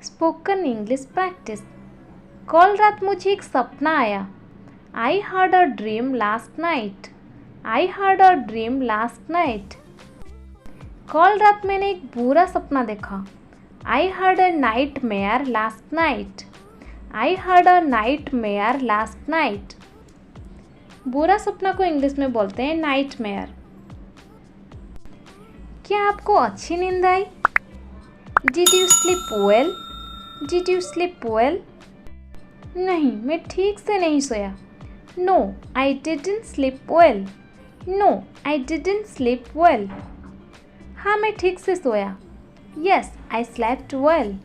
Spoken English practice. कल रात मुझे एक सपना आया। I had a dream last night. I had a dream last night. कल रात मैंने एक बुरा सपना देखा। I had a night mayor last night. I had a night mayor last night. बुरा सपना को इंग्लिश में बोलते हैं नाइट मेयर। क्या आपको अच्छी नींद आई? Did you sleep well? Did you sleep well? नहीं, मैं ठीक से नहीं सोया। No, I didn't sleep well. No, I didn't sleep well. हाँ, मैं ठीक से सोया। Yes, I slept well.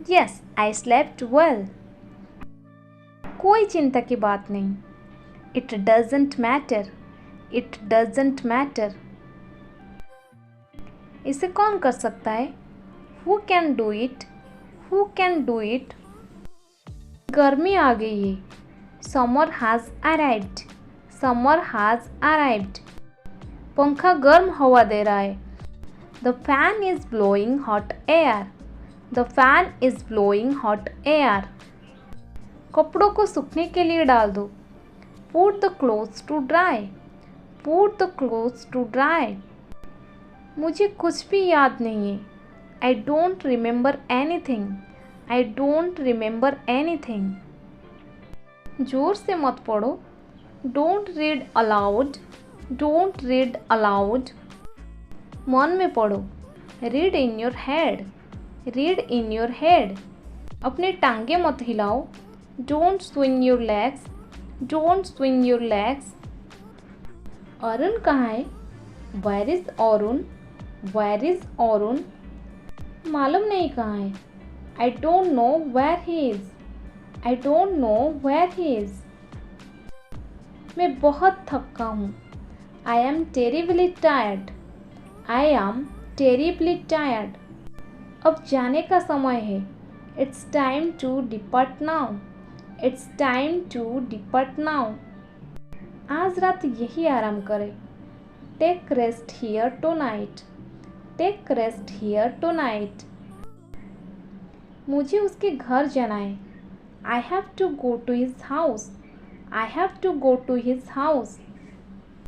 Yes, I slept well. कोई चिंता की बात नहीं। It doesn't matter. It doesn't matter. इसे कौन कर सकता है? Who can do it? Who can do it? गर्मी आ गई है। Summer has arrived. Summer has arrived. पंखा गर्म हवा दे रहा है। The fan is blowing hot air. The fan is blowing hot air. कपड़ों को सूखने के लिए डाल दो। Put the clothes to dry. Put the clothes to dry. मुझे कुछ भी याद नहीं है। I don't remember anything. I don't remember anything. जोर से मत पढ़ो। Don't read aloud. Don't read aloud. मन में पढ़ो। Read in your head. Read in your head. अपने टांगे मत हिलाओ। Don't swing your legs. Don't swing your legs. Arun कहाँ है? Where is Arun? Where is Arun? मालूम नहीं कहाँ है। I don't know where he is. I don't know where he is. मैं बहुत थका हूँ। I am terribly tired. I am terribly tired. अब जाने का समय है। It's time to depart now. It's time to depart now. आज रात यही आराम करें। Take rest here tonight. Take rest here tonight. मुझे उसके घर जाना है। I have to go to his house. I have to go to his house.